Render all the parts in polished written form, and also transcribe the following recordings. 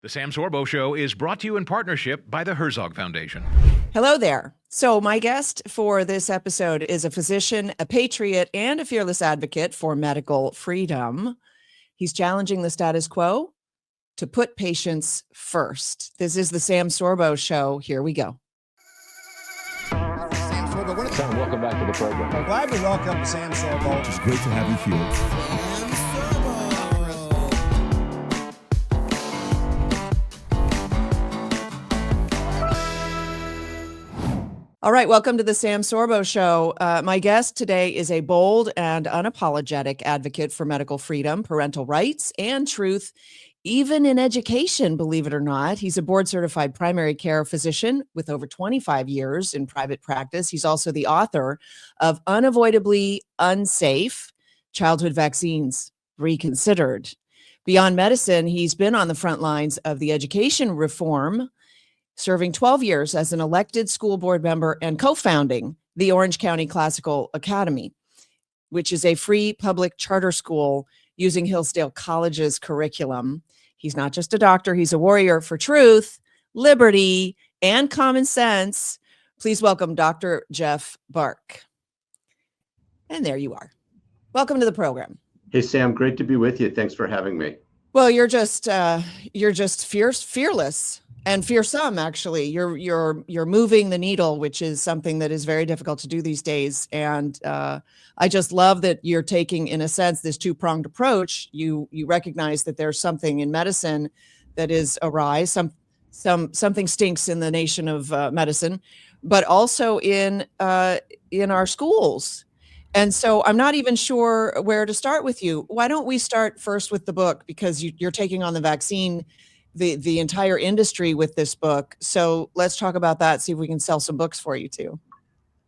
The Sam Sorbo Show is brought to you in partnership by the Herzog Foundation. Hello there. So my guest for this episode is a physician, a patriot, and a fearless advocate for medical freedom. He's challenging the status quo to put patients first. This is the Sam Sorbo Show. Here we go. Sam Sorbo. Sam, welcome back to the program. I'm glad we welcome Sam Sorbo. It's great to have you here. All right, welcome to the Sam Sorbo Show. My guest today is a bold and unapologetic advocate for medical freedom, parental rights, and truth, even in education, believe it or not. He's a board-certified primary care physician with over 25 years in private practice. He's also the author of Unavoidably Unsafe, Childhood Vaccines Reconsidered. Beyond medicine, he's been on the front lines of the education reform, serving 12 years as an elected school board member and co-founding the Orange County Classical Academy, which is a free public charter school using Hillsdale College's curriculum. He's not just a doctor, he's a warrior for truth, liberty, and common sense. Please welcome Dr. Jeff Barke. And there you are. Welcome to the program. Hey, Sam, great to be with you. Thanks for having me. Well, you're just fearless. And fearsome, actually. You're moving the needle, which is something that is very difficult to do these days. And I just love that you're taking, in a sense, this two-pronged approach. You recognize that there's something in medicine that is awry. Something stinks in the nation of medicine, but also in our schools. And so I'm not even sure where to start with you. Why don't we start first with the book, because you're taking on the vaccine, the entire industry with this book. So let's talk about that, see if we can sell some books for you too.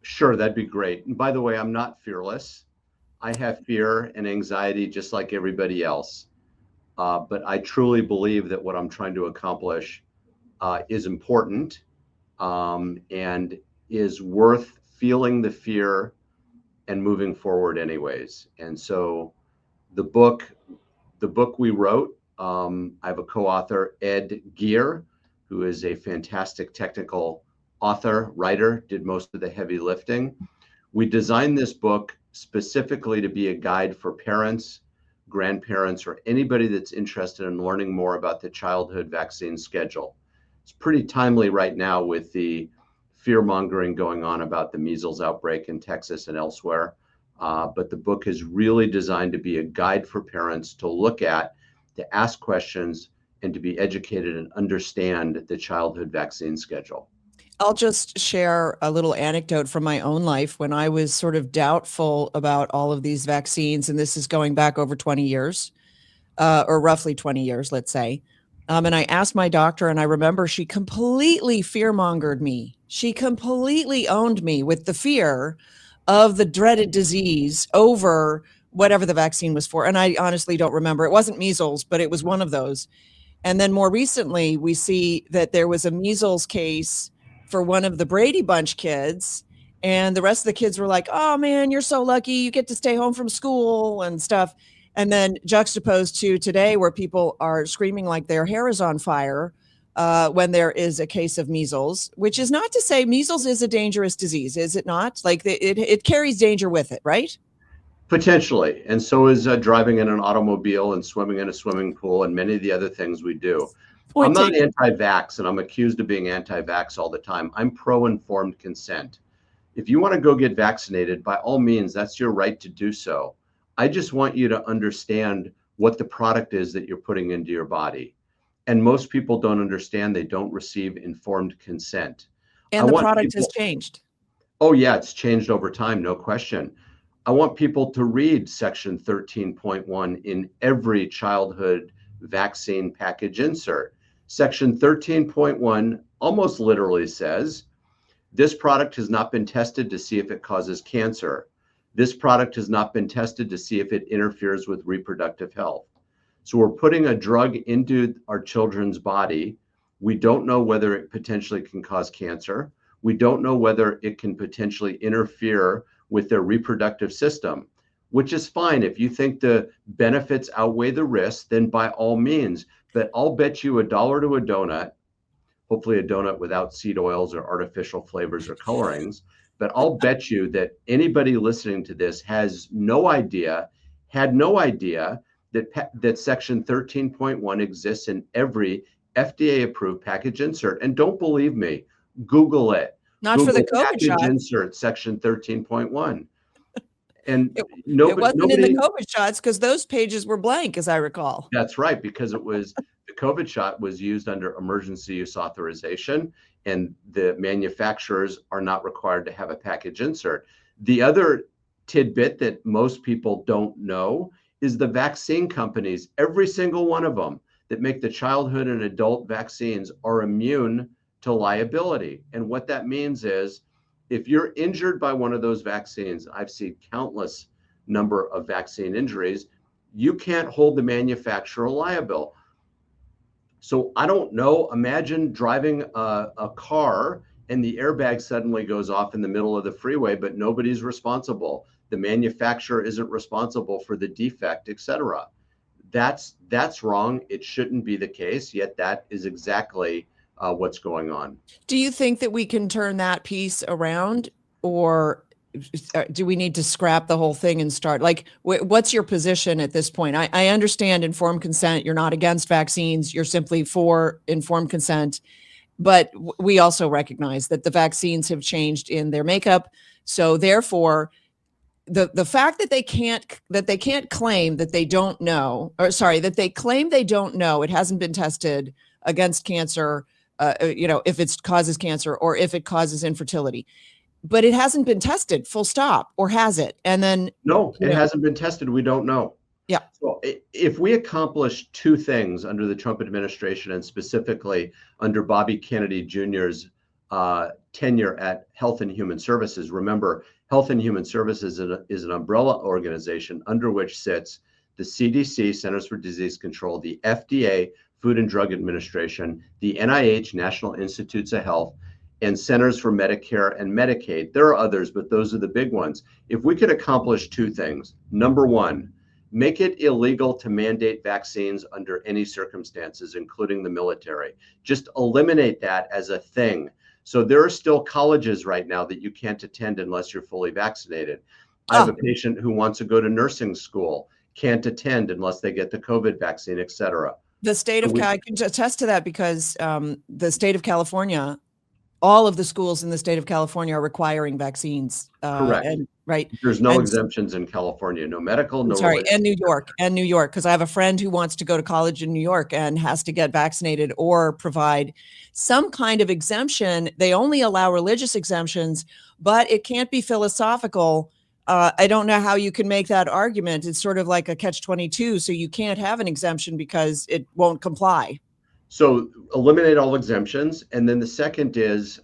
Sure, that'd be great. And by the way, I'm not fearless. I have fear and anxiety just like everybody else. But I truly believe that what I'm trying to accomplish is important and is worth feeling the fear and moving forward anyways. And so the book we wrote, I have a co-author, Ed Geer, who is a fantastic technical author, writer, did most of the heavy lifting. We designed this book specifically to be a guide for parents, grandparents, or anybody that's interested in learning more about the childhood vaccine schedule. It's pretty timely right now with the fear-mongering going on about the measles outbreak in Texas and elsewhere. But the book is really designed to be a guide for parents to look at, to ask questions, and to be educated and understand the childhood vaccine schedule. I'll just share a little anecdote from my own life when I was sort of doubtful about all of these vaccines, and this is going back over 20 years, or roughly 20 years, let's say. And I asked my doctor, and I remember she completely fear-mongered me. She completely owned me with the fear of the dreaded disease over whatever the vaccine was for. And I honestly don't remember. It wasn't measles, but it was one of those. And then more recently, we see that there was a measles case for one of the Brady Bunch kids. And the rest of the kids were like, oh man, you're so lucky. You get to stay home from school and stuff. And then juxtaposed to today, where people are screaming like their hair is on fire when there is a case of measles, which is not to say measles is a dangerous disease, is it not? Like it carries danger with it, right? Potentially. And so is driving in an automobile and swimming in a swimming pool and many of the other things we do. I'm not anti-vax, and I'm accused of being anti-vax all the time. I'm pro-informed consent. If you want to go get vaccinated, by all means, that's your right to do so. I just want you to understand what the product is that you're putting into your body. And most people don't understand. They don't receive informed consent. And the product has changed. Oh, yeah, it's changed over time, no question. I want people to read section 13.1 in every childhood vaccine package insert. Section 13.1 almost literally says, this product has not been tested to see if it causes cancer. This product has not been tested to see if it interferes with reproductive health. So we're putting a drug into our children's body. We don't know whether it potentially can cause cancer. We don't know whether it can potentially interfere with their reproductive system. which is fine. If you think the benefits outweigh the risks, then by all means. But I'll bet you $1 to a donut, hopefully a donut without seed oils or artificial flavors or colorings. But I'll bet you that anybody listening to this had no idea that Section 13.1 exists in every FDA-approved package insert. And don't believe me, Google it. Not Google for the COVID package shot. insert Section 13.1. And It nobody, wasn't in the COVID shots because those pages were blank, as I recall. That's right, because it was the COVID shot was used under emergency use authorization, and the manufacturers are not required to have a package insert. The other tidbit that most people don't know is the vaccine companies, every single one of them that make the childhood and adult vaccines are immune to liability. And what that means is if you're injured by one of those vaccines, I've seen countless number of vaccine injuries, you can't hold the manufacturer liable. So I don't know, imagine driving a car and the airbag suddenly goes off in the middle of the freeway, but nobody's responsible. The manufacturer isn't responsible for the defect, etc. That's wrong. It shouldn't be the case, yet that is exactly what's going on. Do you think that we can turn that piece around, or do we need to scrap the whole thing and start? Like, what's your position at this point? I understand informed consent. You're not against vaccines. You're simply for informed consent. But we also recognize that the vaccines have changed in their makeup. So therefore, the fact that they can't claim that they don't know, or sorry, that they claim they don't know, it hasn't been tested against cancer, if it causes cancer or if it causes infertility, but it hasn't been tested, full stop, or has it? And then no, it hasn't been tested. We don't know. Yeah. So if we accomplish two things under the Trump administration, and specifically under Bobby Kennedy Jr.'s tenure at Health and Human Services, remember, Health and Human Services is an umbrella organization under which sits the CDC, Centers for Disease Control, the FDA, Food and Drug Administration, the NIH, National Institutes of Health, and Centers for Medicare and Medicaid. There are others, but those are the big ones. If we could accomplish two things, number one, make it illegal to mandate vaccines under any circumstances, including the military. Just eliminate that as a thing. So there are still colleges right now that you can't attend unless you're fully vaccinated. I have a patient who wants to go to nursing school, can't attend unless they get the COVID vaccine, et cetera. The state of I can attest to that because the state of California, all of the schools in the state of California are requiring vaccines. Correct. Right. There's no exemptions in California, no medical, no. Sorry, and New York, because I have a friend who wants to go to college in New York and has to get vaccinated or provide some kind of exemption. They only allow religious exemptions, but it can't be philosophical. I don't know how you can make that argument. It's sort of like a catch-22. So you can't have an exemption because it won't comply. So eliminate all exemptions. And then the second is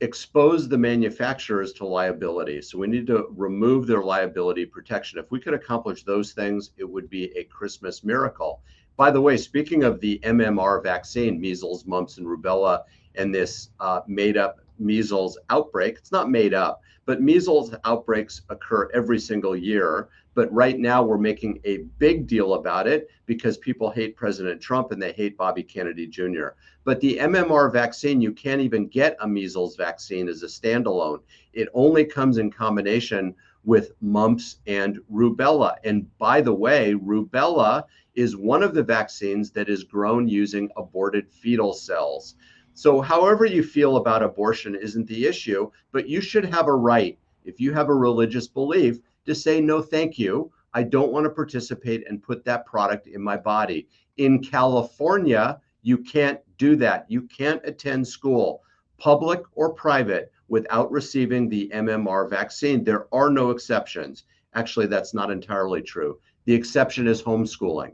expose the manufacturers to liability. So we need to remove their liability protection. If we could accomplish those things, it would be a Christmas miracle. By the way, speaking of the MMR vaccine, measles, mumps, and rubella, and this made up measles outbreak, it's not made up, but measles outbreaks occur every single year. But right now we're making a big deal about it because people hate President Trump and they hate Bobby Kennedy Jr. But the MMR vaccine, you can't even get a measles vaccine as a standalone. It only comes in combination with mumps and rubella. And by the way, rubella is one of the vaccines that is grown using aborted fetal cells. So however you feel about abortion isn't the issue, but you should have a right, if you have a religious belief, to say, no, thank you. I don't want to participate and put that product in my body. In California, you can't do that. You can't attend school, public or private, without receiving the MMR vaccine. There are no exceptions. Actually, that's not entirely true. The exception is homeschooling.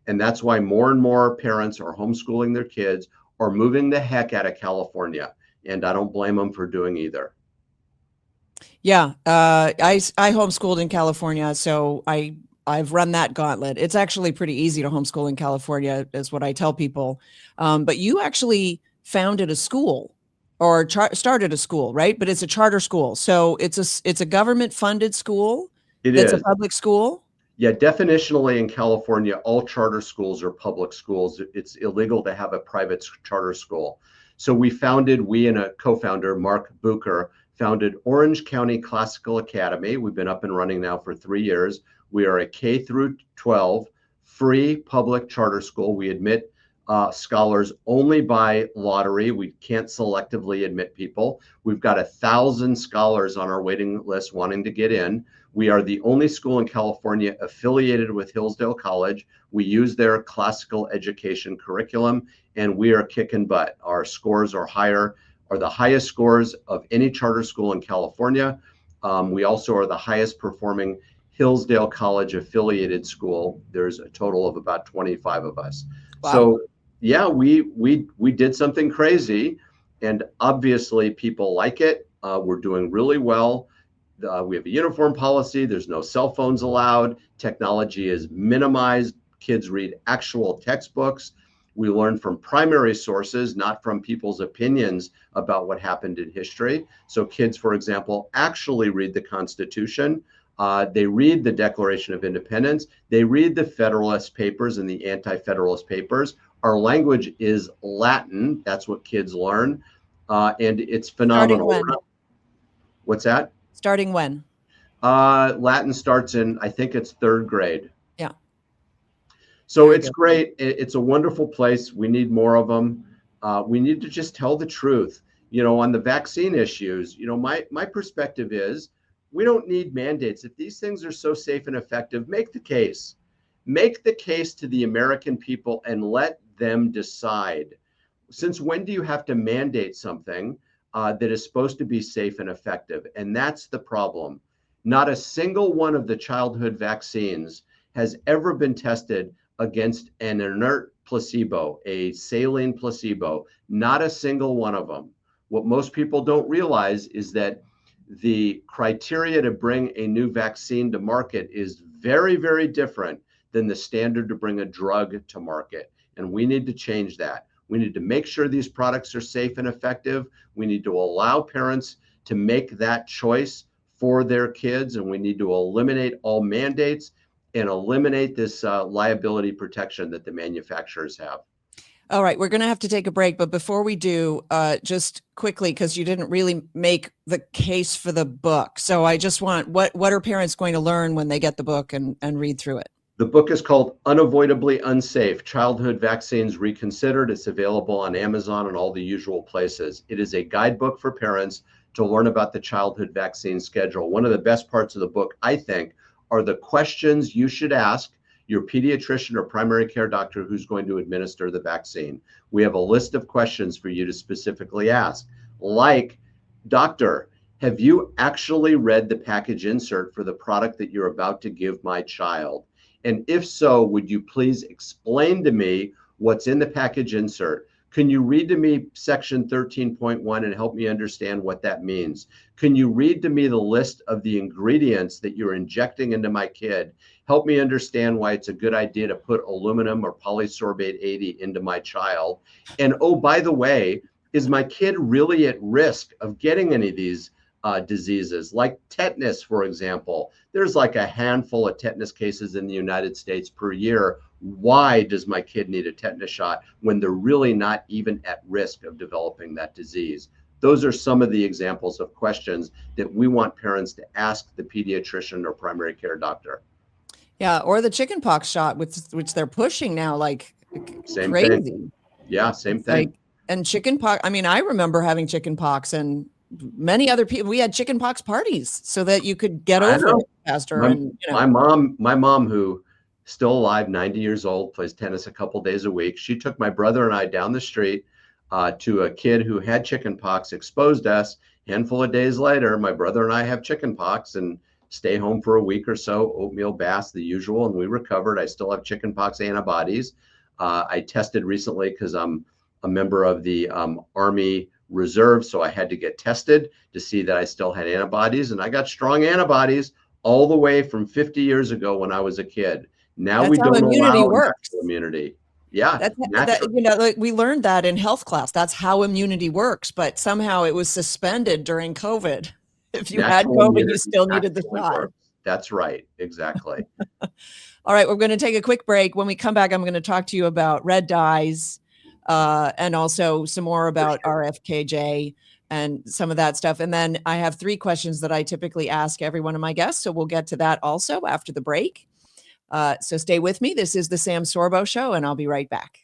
And that's why more and more parents are homeschooling their kids or moving the heck out of California. And I don't blame them for doing either. Yeah, I homeschooled in California, so I've run that gauntlet. It's actually pretty easy to homeschool in California, is what I tell people. But you actually founded a school or started a school, right? But it's a charter school, so it's a government funded school. It That's a is. public school? Yeah, definitionally in California, all charter schools are public schools. It's illegal to have a private charter school. So we and a co-founder, Mark Bucher, founded Orange County Classical Academy. We've been up and running now for 3 years. We are a K through 12 free public charter school. We admit scholars only by lottery. We can't selectively admit people. We've got 1,000 scholars on our waiting list wanting to get in. We are the only school in California affiliated with Hillsdale College. We use their classical education curriculum, and we are kicking butt. Our scores are the highest scores of any charter school in California. We also are the highest performing Hillsdale College affiliated school. There's a total of about 25 of us. Wow. So yeah, we did something crazy, and obviously people like it. We're doing really well. We have a uniform policy. There's no cell phones allowed. Technology is minimized. Kids read actual textbooks. We learn from primary sources, not from people's opinions about what happened in history. So kids, for example, actually read the Constitution. They read the Declaration of Independence. They read the Federalist Papers and the Anti-Federalist Papers. Our language is Latin. That's what kids learn. And it's phenomenal. Starting when? What's that? Starting when? Latin starts in, I think it's 3rd grade. Yeah. So Very it's good. great. It's a wonderful place. We need more of them. We need to just tell the truth. On the vaccine issues, my perspective is we don't need mandates. If these things are so safe and effective, make the case. Make the case to the American people and let them decide. Since when do you have to mandate something that is supposed to be safe and effective? And that's the problem. Not a single one of the childhood vaccines has ever been tested against an inert placebo, a saline placebo, not a single one of them. What most people don't realize is that the criteria to bring a new vaccine to market is very, very different than the standard to bring a drug to market. And we need to change that. We need to make sure these products are safe and effective. We need to allow parents to make that choice for their kids, and we need to eliminate all mandates and eliminate this liability protection that the manufacturers have. All right, we're going to have to take a break, but before we do, just quickly, because you didn't really make the case for the book. So I just want, what are parents going to learn when they get the book and read through it? The book is called Unavoidably Unsafe, Childhood Vaccines Reconsidered. It's available on Amazon and all the usual places. It is a guidebook for parents to learn about the childhood vaccine schedule. One of the best parts of the book, I think, are the questions you should ask your pediatrician or primary care doctor who's going to administer the vaccine. We have a list of questions for you to specifically ask, like, doctor, have you actually read the package insert for the product that you're about to give my child? And if so, would you please explain to me what's in the package insert? Can you read to me section 13.1 and help me understand what that means? Can you read to me the list of the ingredients that you're injecting into my kid? Help me understand why it's a good idea to put aluminum or polysorbate 80 into my child. And oh, by the way, is my kid really at risk of getting any of these diseases, like tetanus, for example? There's like a handful of tetanus cases in the United States per year. Why does my kid need a tetanus shot when they're really not even at risk of developing that disease? Those are some of the examples of questions that we want parents to ask the pediatrician or primary care doctor. Yeah, or the chickenpox shot, which they're pushing now like Same crazy. thing. Yeah, same It's thing. like, and chickenpox, I mean, I remember having chickenpox, and many other people, we had chickenpox parties so that you could get I over know. it faster. My, And you know, my mom, who still alive, 90 years old, plays tennis a couple days a week. She took my brother and I down the street to a kid who had chickenpox, exposed us. Handful of days later, my brother and I have chickenpox and stay home for a week or so, oatmeal baths, the usual, and we recovered. I still have chickenpox antibodies. I tested recently because I'm a member of the Army Reserve, so I had to get tested to see that I still had antibodies, and I got strong antibodies all the way from 50 years ago when I was a kid. Now that's we how don't immunity allow works. natural immunity. Yeah, That, natural. you know, like we learned that in health class. That's how immunity works, but somehow it was suspended during COVID. If you had Natural COVID, you immunity still needed the actually shot. works. That's right. Exactly. All right, we're going to take a quick break. When we come back, I'm going to talk to you about red dyes and also some more about RFKJ and some of that stuff. And then I have 3 questions that I typically ask every one of my guests. So we'll get to that also after the break. So stay with me. This is the Sam Sorbo Show, and I'll be right back.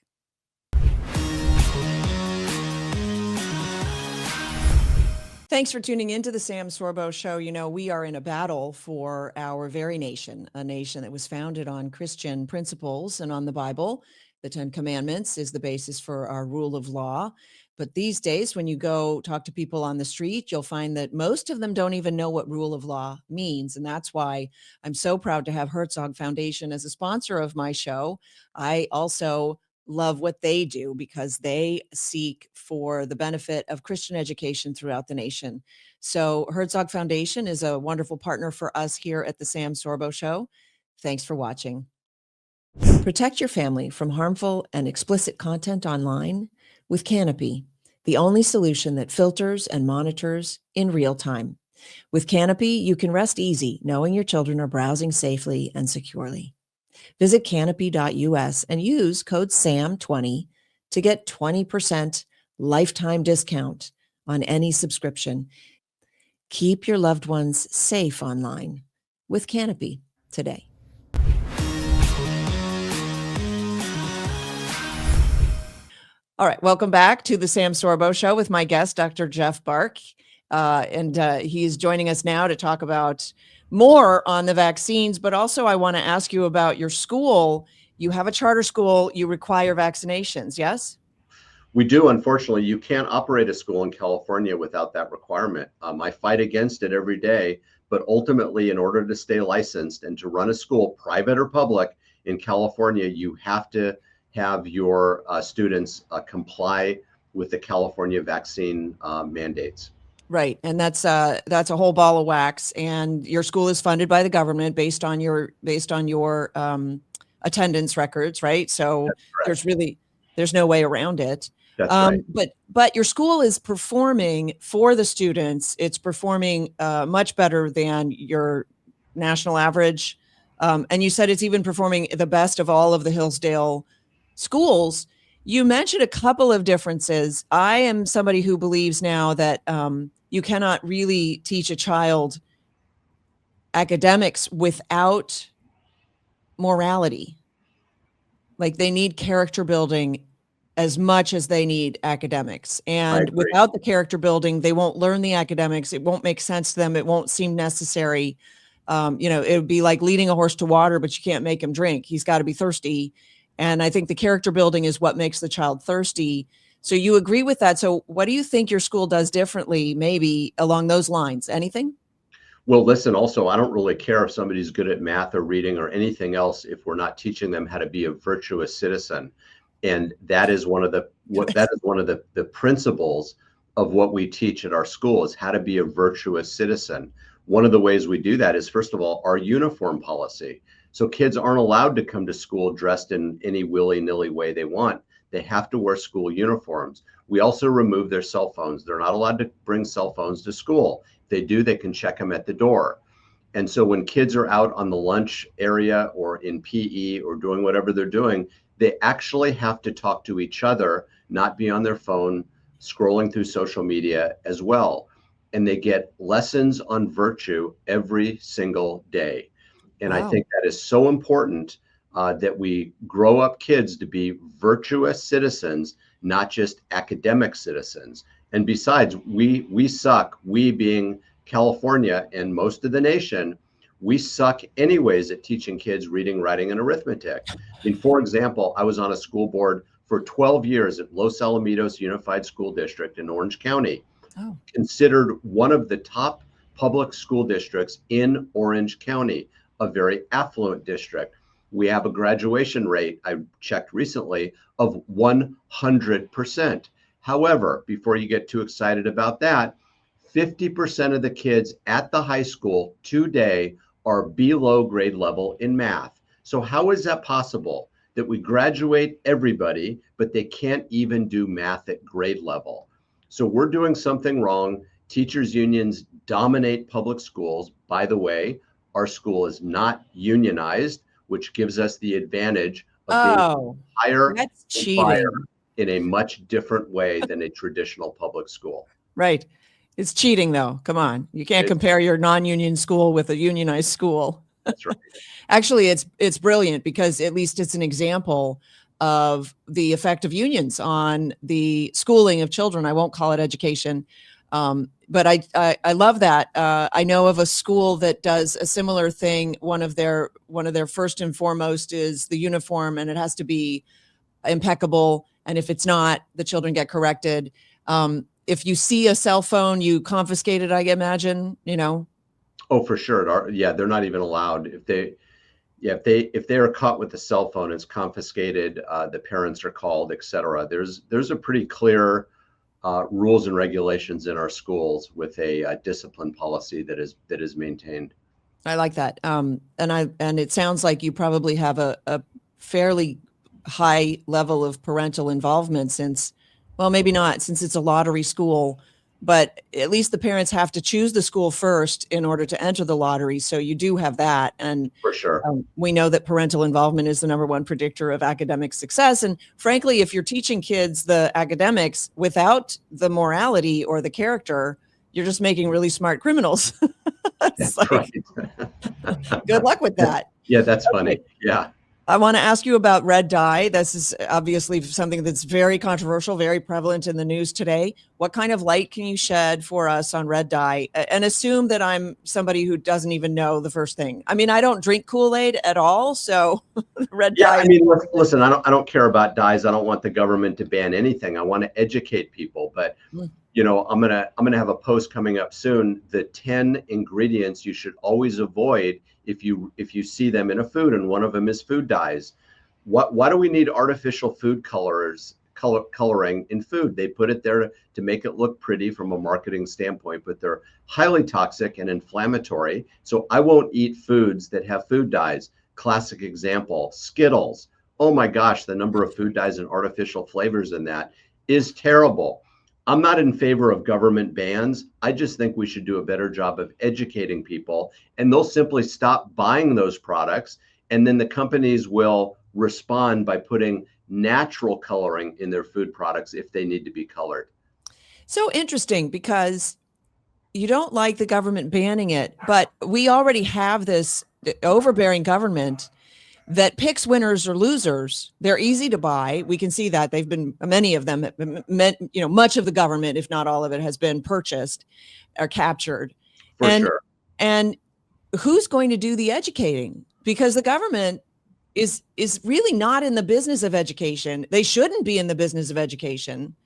Thanks for tuning into the Sam Sorbo Show. You know, we are in a battle for our very nation, a nation that was founded on Christian principles and on the Bible. The 10 Commandments is the basis for our rule of law. But these days, when you go talk to people on the street, you'll find that most of them don't even know what rule of law means. And that's why I'm so proud to have Herzog Foundation as a sponsor of my show. I also love what they do because they seek for the benefit of Christian education throughout the nation. So Herzog Foundation is a wonderful partner for us here at the Sam Sorbo Show. Thanks for watching. Protect your family from harmful and explicit content online with Canopy, the only solution that filters and monitors in real time. With Canopy, you can rest easy knowing your children are browsing safely and securely. Visit canopy.us and use code SAM20 to get 20% lifetime discount on any subscription. Keep your loved ones safe online with Canopy today. All right, welcome back to the Sam Sorbo Show with my guest, Dr. Jeff Barke. He's joining us now to talk about more on the vaccines, but also I want to ask you about your school. You have a charter school, you require vaccinations, yes? We do. Unfortunately, you can't operate a school in California without that requirement. I fight against it every day, but ultimately, in order to stay licensed and to run a school, private or public, in California, you have to have your students comply with the California vaccine mandates. Right, and that's a whole ball of wax. And your school is funded by the government based on your attendance records, right? So there's no way around it. That's right. But your school is performing for the students. It's performing much better than your national average, and you said it's even performing the best of all of the Hillsdale schools. You mentioned a couple of differences. I am somebody who believes now that you cannot really teach a child academics without morality. Like they need character building as much as they need academics. And without the character building, they won't learn the academics. It won't make sense to them. It won't seem necessary. It would be like leading a horse to water, but you can't make him drink. He's got to be thirsty. And I think the character building is what makes the child thirsty. So you agree with that. So what do you think your school does differently, maybe along those lines? Anything? Well, listen, also, I don't really care if somebody's good at math or reading or anything else if we're not teaching them how to be a virtuous citizen. And that is one of the principles of what we teach at our school is how to be a virtuous citizen. One of the ways we do that is, first of all, our uniform policy. So kids aren't allowed to come to school dressed in any willy-nilly way they want. They have to wear school uniforms. We also remove their cell phones. They're not allowed to bring cell phones to school. If they do, they can check them at the door. And so when kids are out on the lunch area or in PE or doing whatever they're doing, they actually have to talk to each other, not be on their phone, scrolling through social media as well. And they get lessons on virtue every single day. And wow. I think that is so important that we grow up kids to be virtuous citizens, not just academic citizens. And besides, we suck, we being California and most of the nation, we suck anyways at teaching kids reading, writing, and arithmetic. I mean, for example, I was on a school board for 12 years at Los Alamitos Unified School District in Orange County, considered one of the top public school districts in Orange County, a very affluent district. We have a graduation rate, I checked recently, of 100%. However, before you get too excited about that, 50% of the kids at the high school today are below grade level in math. So how is that possible that we graduate everybody, but they can't even do math at grade level? So we're doing something wrong. Teachers unions dominate public schools. By the way, Our school is not unionized, which gives us the advantage of being Oh, hire that's and fire cheating. in a much different way than a traditional public school. Right. It's cheating, though. Come on. You can't It's, compare your non-union school with a unionized school. that's right. Actually, it's brilliant because at least it's an example of the effect of unions on the schooling of children. I won't call it education, but I love that. I know of a school that does a similar thing. One of their first and foremost is the uniform, and it has to be impeccable. And if it's not, the children get corrected. If you see a cell phone, you confiscate it, I imagine, Oh, for sure. Yeah, they're not even allowed if they are caught with a cell phone, it's confiscated. The parents are called, etc. There's a pretty clear rules and regulations in our schools with a discipline policy that is maintained. I like that. And it sounds like you probably have a fairly high level of parental involvement since, well, maybe not since it's a lottery school, but at least the parents have to choose the school first in order to enter the lottery. So you do have that. And For sure. we know that parental involvement is the number one predictor of academic success. And frankly, if you're teaching kids the academics without the morality or the character, you're just making really smart criminals. That's right. Good luck with that. Yeah, that's funny. Yeah. I want to ask you about red dye. This is obviously something that's very controversial, very prevalent in the news today. What kind of light can you shed for us on red dye? And assume that I'm somebody who doesn't even know the first thing. I mean, I don't drink Kool-Aid at all, so red dye. Yeah, I mean, listen, I don't care about dyes. I don't want the government to ban anything. I want to educate people, but I'm gonna have a post coming up soon. The 10 ingredients you should always avoid if you see them in a food, and one of them is food dyes. Why do we need artificial food coloring in food? They put it there to make it look pretty from a marketing standpoint, but they're highly toxic and inflammatory. So I won't eat foods that have food dyes. Classic example, Skittles. Oh my gosh, the number of food dyes and artificial flavors in that is terrible. I'm not in favor of government bans. I just think we should do a better job of educating people, and they'll simply stop buying those products. And then the companies will respond by putting natural coloring in their food products if they need to be colored. So interesting, because you don't like the government banning it, but we already have this overbearing government that picks winners or losers. They're easy to buy. We can see that they've been, many of them, much of the government, if not all of it, has been purchased or captured. For sure. And who's going to do the educating? Because the government is really not in the business of education. They shouldn't be in the business of education.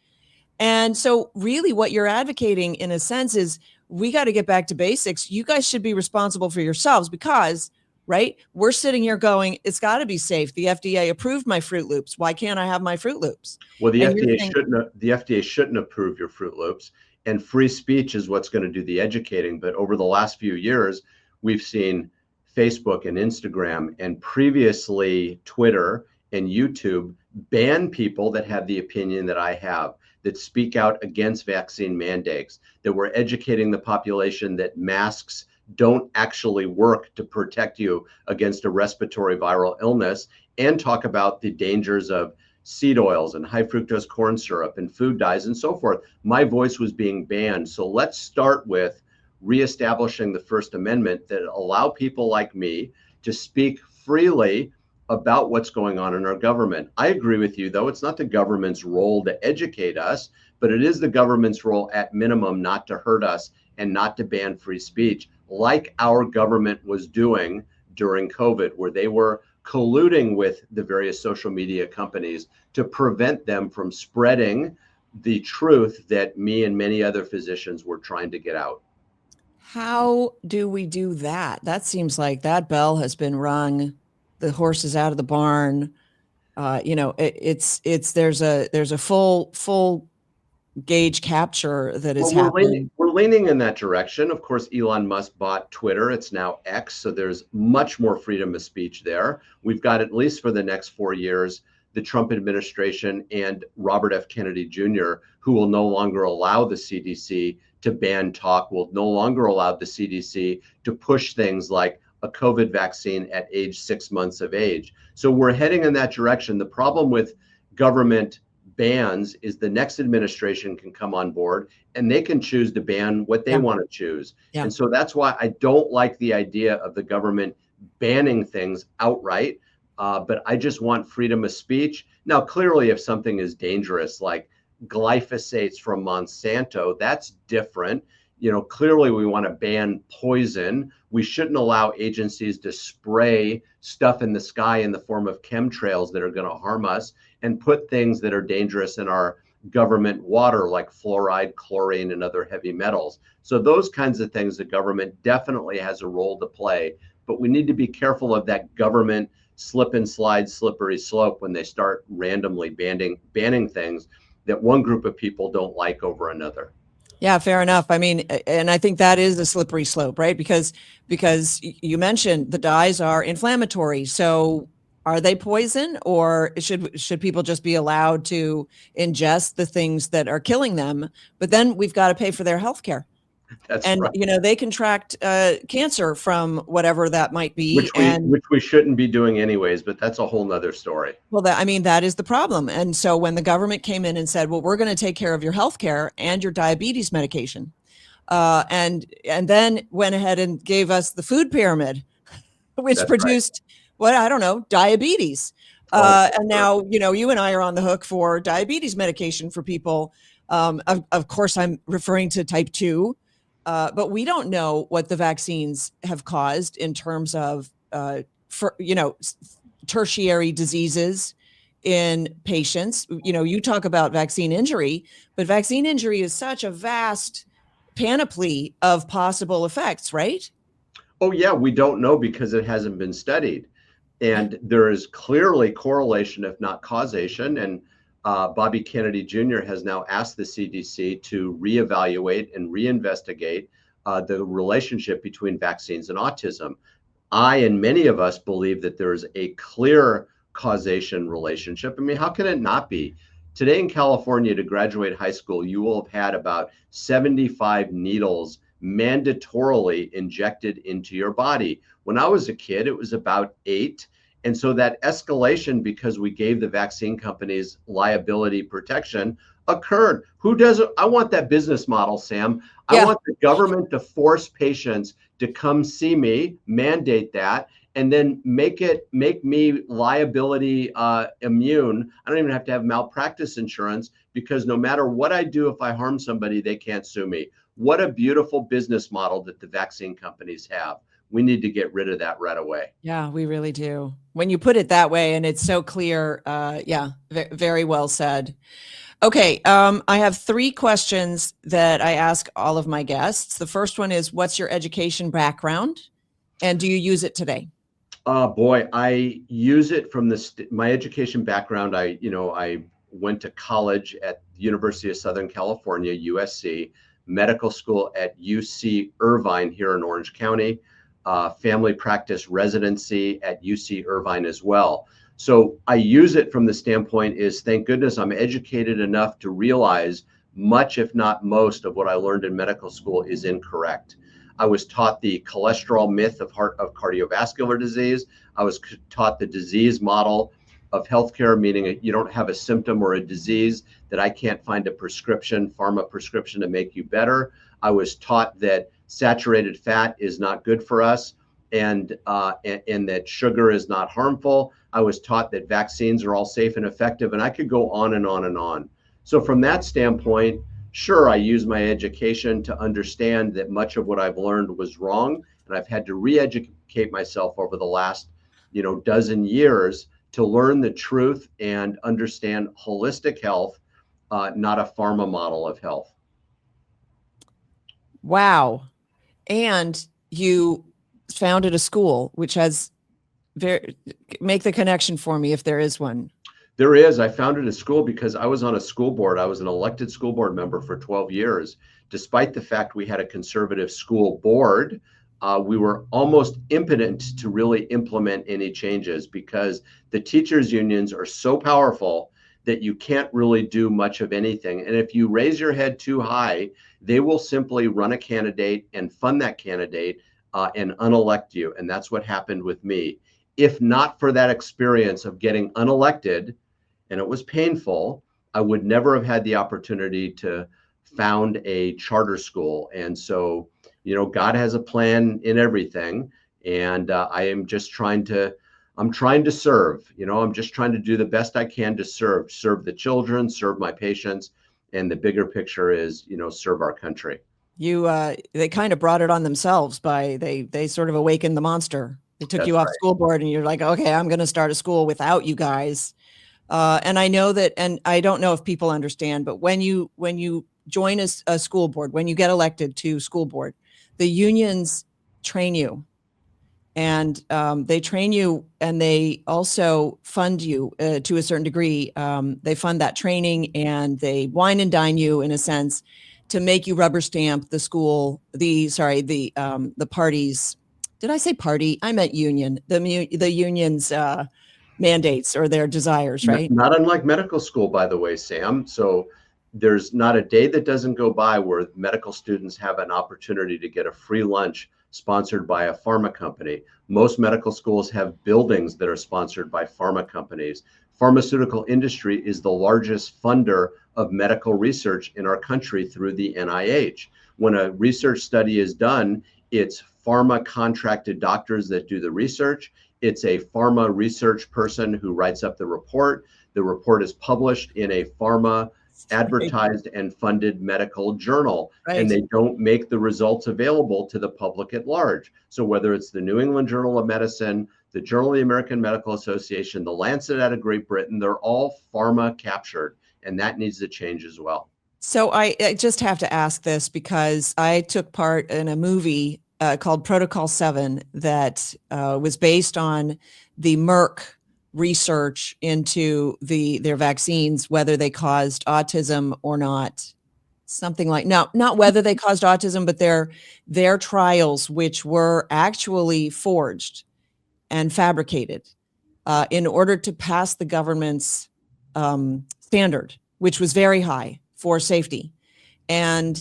And so really what you're advocating in a sense is we got to get back to basics. You guys should be responsible for yourselves because, right, we're sitting here going, it's got to be safe. The FDA approved my Fruit Loops. Why can't I have my Fruit Loops? Well, the FDA shouldn't approve your Fruit Loops, and free speech is what's going to do the educating. But over the last few years, we've seen Facebook and Instagram and previously Twitter and YouTube ban people that have the opinion that I have, that speak out against vaccine mandates, that we're educating the population that masks don't actually work to protect you against a respiratory viral illness, and talk about the dangers of seed oils and high fructose corn syrup and food dyes and so forth. My voice was being banned. So let's start with reestablishing the First Amendment that allow people like me to speak freely about what's going on in our government. I agree with you, though. It's not the government's role to educate us, but it is the government's role at minimum not to hurt us and not to ban free speech, like our government was doing during COVID, where they were colluding with the various social media companies to prevent them from spreading the truth that me and many other physicians were trying to get out. How do we do that? That seems like that bell has been rung. The horse is out of the barn. There's a full gauge capture that is happening. We're leaning in that direction. Of course, Elon Musk bought Twitter. It's now X. So there's much more freedom of speech there. We've got, at least for the next 4 years, the Trump administration and Robert F. Kennedy Jr., who will no longer allow the CDC to ban talk, will no longer allow the CDC to push things like a COVID vaccine at age 6 months of age. So we're heading in that direction. The problem with government bans is the next administration can come on board and they can choose to ban what they Yeah. want to choose. Yeah. And so that's why I don't like the idea of the government banning things outright. But I just want freedom of speech. Now, clearly, if something is dangerous, like glyphosates from Monsanto, that's different. Clearly we want to ban poison. We shouldn't allow agencies to spray stuff in the sky in the form of chemtrails that are going to harm us and put things that are dangerous in our government water, like fluoride, chlorine, and other heavy metals. So those kinds of things, the government definitely has a role to play, but we need to be careful of that government slip and slide, slippery slope when they start randomly banning things that one group of people don't like over another. Yeah, fair enough. I mean, and I think that is a slippery slope, right? Because you mentioned the dyes are inflammatory. So are they poison, or should people just be allowed to ingest the things that are killing them? But then we've got to pay for their health care. That's And right. they contract cancer from whatever that might be. Which we shouldn't be doing anyways, but that's a whole nother story. Well, that is the problem. And so when the government came in and said, well, we're going to take care of your health care and your diabetes medication, and then went ahead and gave us the food pyramid, which That's right. produced I don't know, diabetes. And now, you and I are on the hook for diabetes medication for people. Of course, I'm referring to type 2, but we don't know what the vaccines have caused in terms of, tertiary diseases in patients. You talk about vaccine injury, but vaccine injury is such a vast panoply of possible effects, right? Oh, yeah, we don't know because it hasn't been studied. And there is clearly correlation, if not causation. And Bobby Kennedy Jr. has now asked the CDC to reevaluate and reinvestigate the relationship between vaccines and autism. I and many of us believe that there is a clear causation relationship. I mean, how can it not be? Today in California, to graduate high school, you will have had about 75 needles mandatorily injected into your body. When I was a kid, it was about 8. And so that escalation, because we gave the vaccine companies liability protection, occurred. Who doesn't? I want that business model, Sam. Yeah. I want the government to force patients to come see me, mandate that, and then make me liability immune. I don't even have to have malpractice insurance, because no matter what I do, if I harm somebody, they can't sue me. What a beautiful business model that the vaccine companies have. We need to get rid of that right away. Yeah, we really do. When you put it that way, and it's so clear, very well said. Okay, I have 3 questions that I ask all of my guests. The first one is, what's your education background, and do you use it today? Boy, I use it from my education background. I went to college at the University of Southern California, USC, medical school at UC Irvine here in Orange County, family practice residency at UC Irvine as well. So I use it from the standpoint is, thank goodness I'm educated enough to realize much, if not most, of what I learned in medical school is incorrect. I was taught the cholesterol myth of cardiovascular disease. I was taught the disease model of healthcare, meaning you don't have a symptom or a disease that I can't find a pharma prescription to make you better. I was taught that saturated fat is not good for us, and that sugar is not harmful. I was taught that vaccines are all safe and effective, and I could go on and on and on. So from that standpoint, sure, I use my education to understand that much of what I've learned was wrong, and I've had to re-educate myself over the last, dozen years to learn the truth and understand holistic health, not a pharma model of health. Wow. And you founded a school, which has make the connection for me if there is one. There is. I founded a school because I was on a school board. I was an elected school board member for 12 years. Despite the fact we had a conservative school board, we were almost impotent to really implement any changes because the teachers' unions are so powerful that you can't really do much of anything. And if you raise your head too high, they will simply run a candidate and fund that candidate and unelect you. And that's what happened with me. If not for that experience of getting unelected, and it was painful, I would never have had the opportunity to found a charter school. And so, God has a plan in everything. And I am just I'm trying to serve, I'm just trying to do the best I can to serve the children, serve my patients. And the bigger picture is, serve our country. They kind of brought it on themselves by they sort of awakened the monster. They took That's you off right. school board and you're like, okay, I'm going to start a school without you guys. And I know that, and I don't know if people understand, but when you join a school board, when you get elected to school board, the unions train you, and they train you, and they also fund you to a certain degree. They fund that training, and they wine and dine you in a sense to make you rubber stamp the parties. Did I say party? I meant union. The union's mandates or their desires, right? Not unlike medical school, by the way, Sam. So there's not a day that doesn't go by where medical students have an opportunity to get a free lunch sponsored by a pharma company. Most medical schools have buildings that are sponsored by pharma companies. Pharmaceutical industry is the largest funder of medical research in our country through the NIH. When a research study is done, it's pharma contracted doctors that do the research. It's a pharma research person who writes up the report. The report is published in a pharma advertised and funded medical journal, Right. and they don't make the results available to the public at large. So whether it's the New England Journal of Medicine, the Journal of the American Medical Association, the Lancet out of Great Britain, they're all pharma captured, and that needs to change as well. So I just have to ask this because I took part in a movie called Protocol 7 that was based on the Merck research into their vaccines, whether they caused autism or not. Something like, no, not whether they caused autism, but their trials, which were actually forged and fabricated in order to pass the government's standard, which was very high for safety. And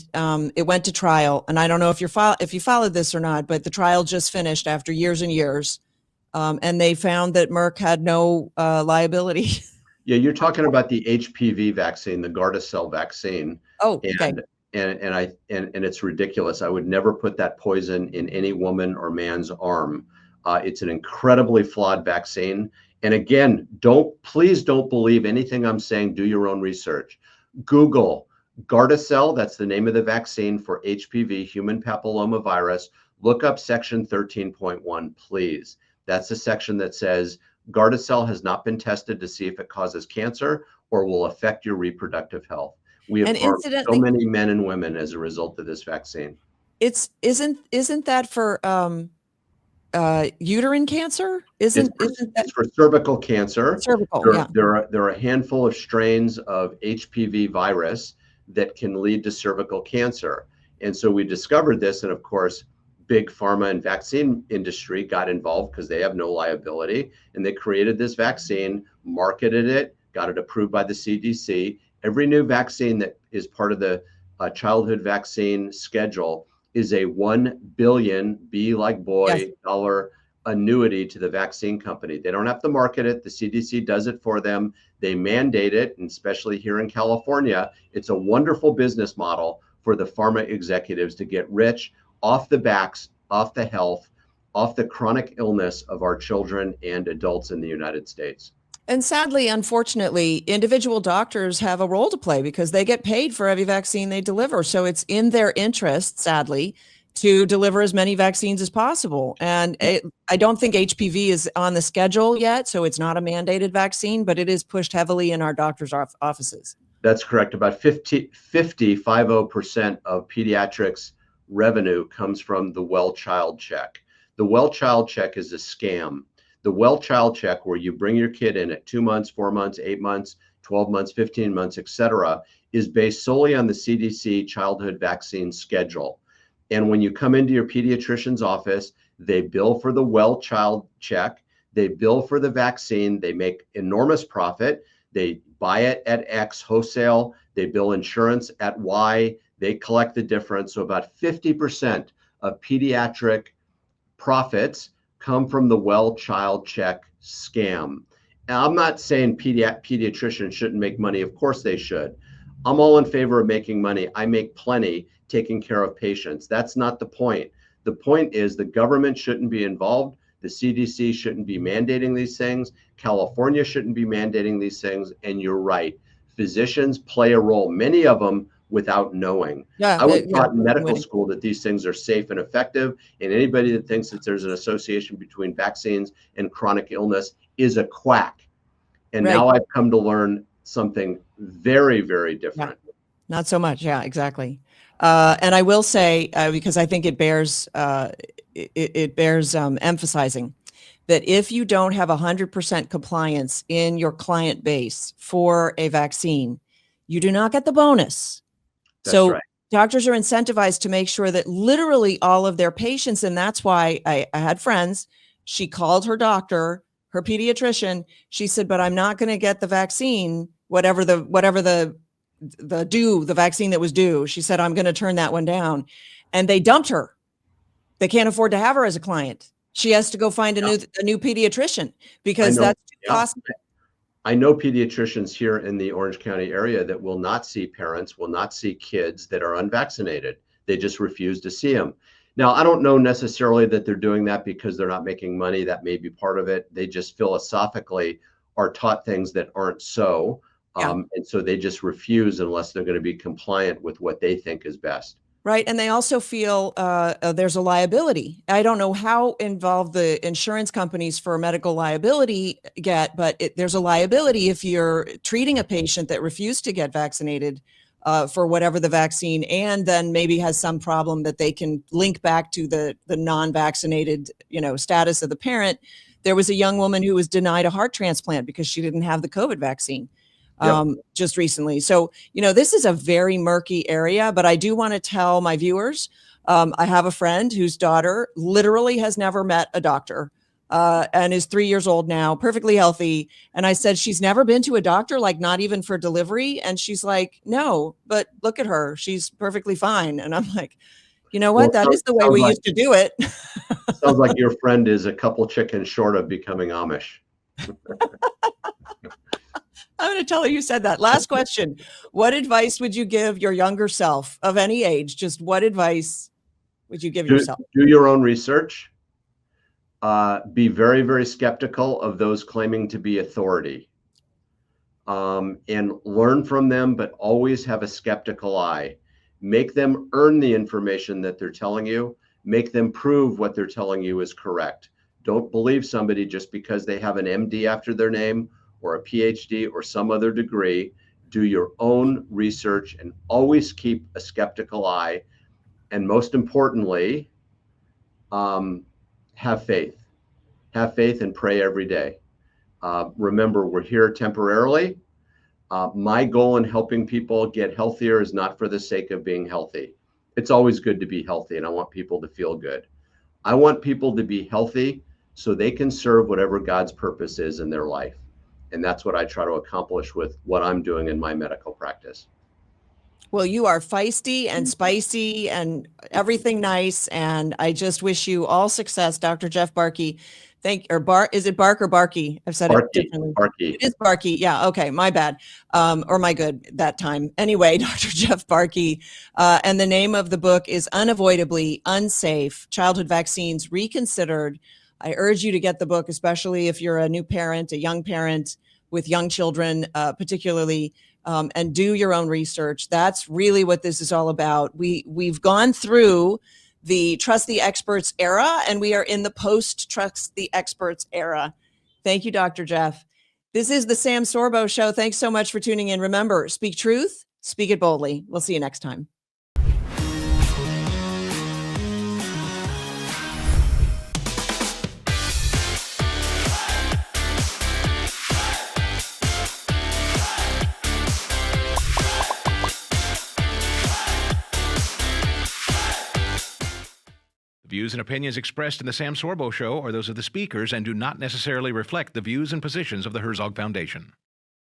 it went to trial. And I don't know if you followed this or not, but the trial just finished after years and years. And they found that Merck had no liability. Yeah, you're talking about the HPV vaccine, the Gardasil vaccine. Oh, okay. And it's ridiculous. I would never put that poison in any woman or man's arm. It's an incredibly flawed vaccine. And again, please don't believe anything I'm saying. Do your own research. Google Gardasil, that's the name of the vaccine for HPV, human papilloma virus. Look up section 13.1, please. That's the section that says Gardasil has not been tested to see if it causes cancer or will affect your reproductive health. We have harmed so many men and women as a result of this vaccine. Isn't that for uterine cancer? It's for cervical cancer. Cervical, yeah. There are a handful of strains of HPV virus that can lead to cervical cancer. And so we discovered this, and of course, big pharma and vaccine industry got involved because they have no liability, and they created this vaccine, marketed it, got it approved by the CDC. Every new vaccine that is part of the childhood vaccine schedule is a $1 billion, B like boy, Yes. dollar annuity to the vaccine company. They don't have to market it. The CDC does it for them. They mandate it, and especially here in California, it's a wonderful business model for the pharma executives to get rich off the backs, off the health, off the chronic illness of our children and adults in the United States. And sadly, unfortunately, individual doctors have a role to play because they get paid for every vaccine they deliver. So it's in their interest, sadly, to deliver as many vaccines as possible. And I don't think HPV is on the schedule yet, so it's not a mandated vaccine, but it is pushed heavily in our doctors' offices. That's correct. About 50% of pediatrics revenue comes from the Well Child Check. The Well Child Check is a scam. The Well Child Check, where you bring your kid in at 2 months, 4 months, 8 months, 12 months, 15 months, et cetera, is based solely on the CDC childhood vaccine schedule. And when you come into your pediatrician's office, they bill for the Well Child Check, they bill for the vaccine, they make enormous profit, they buy it at X wholesale, they bill insurance at Y, they collect the difference. So about 50% of pediatric profits come from the well child check scam. Now, I'm not saying pediatricians shouldn't make money. Of course they should. I'm all in favor of making money. I make plenty taking care of patients. That's not the point. The point is the government shouldn't be involved. The CDC shouldn't be mandating these things. California shouldn't be mandating these things. And you're right. Physicians play a role, many of them without knowing. Yeah, I was yeah, taught in medical winning. school that these things are safe and effective. And anybody that thinks that there's an association between vaccines and chronic illness is a quack. And Right. now I've come to learn something very, very different. Yeah. Not so much. Yeah, exactly. And I will say, because I think it bears emphasizing that if you don't have 100% compliance in your client base for a vaccine, you do not get the bonus. That's So right. doctors are incentivized to make sure that literally all of their patients, and that's why I had friends, she called her doctor, her pediatrician, she said, but I'm not going to get the vaccine, whatever the vaccine that was due. She said, I'm going to turn that one down. And they dumped her. They can't afford to have her as a client. She has to go find a new pediatrician because that's too costly. I know pediatricians here in the Orange County area that will not see parents, will not see kids that are unvaccinated. They just refuse to see them. Now, I don't know necessarily that they're doing that because they're not making money. That may be part of it. They just philosophically are taught things that aren't so. And so they just refuse unless they're going to be compliant with what they think is best. Right. And they also feel there's a liability. I don't know how involved the insurance companies for medical liability get, but there's a liability if you're treating a patient that refused to get vaccinated for whatever the vaccine, and then maybe has some problem that they can link back to the non-vaccinated, status of the parent. There was a young woman who was denied a heart transplant because she didn't have the COVID vaccine. Just recently. So, this is a very murky area, but I do want to tell my viewers, I have a friend whose daughter literally has never met a doctor, and is 3 years old now, perfectly healthy. And I said, she's never been to a doctor, like not even for delivery. And she's like, no, but look at her. She's perfectly fine. And I'm like, you know what? That is the way we used to do it. Sounds like your friend is a couple chickens short of becoming Amish. I'm going to tell her you said that. Last question. What advice would you give your younger self of any age? Just what advice would you give yourself? Do your own research. Be very, very skeptical of those claiming to be authority. And learn from them, but always have a skeptical eye. Make them earn the information that they're telling you. Make them prove what they're telling you is correct. Don't believe somebody just because they have an MD after their name or a PhD or some other degree. Do your own research and always keep a skeptical eye. And most importantly, have faith. Have faith and pray every day. Remember, we're here temporarily. My goal in helping people get healthier is not for the sake of being healthy. It's always good to be healthy, and I want people to feel good. I want people to be healthy so they can serve whatever God's purpose is in their life. And that's what I try to accomplish with what I'm doing in my medical practice. Well, you are feisty and spicy and everything nice. And I just wish you all success, Dr. Jeff Barke. Is it Bark or Barke? I've said Barke, it differently. Barke. It is Barke. Yeah. Okay. My bad. Or my good that time. Anyway, Dr. Jeff Barke. And the name of the book is Unavoidably Unsafe: Childhood Vaccines Reconsidered. I urge you to get the book, especially if you're a new parent, a young parent with young children, particularly, and do your own research. That's really what this is all about. We've gone through the trust the experts era, and we are in the post trust the experts era. Thank you, Dr. Jeff. This is the Sam Sorbo Show. Thanks so much for tuning in. Remember, speak truth, speak it boldly. We'll see you next time. The views and opinions expressed in the Sam Sorbo Show are those of the speakers and do not necessarily reflect the views and positions of the Herzog Foundation.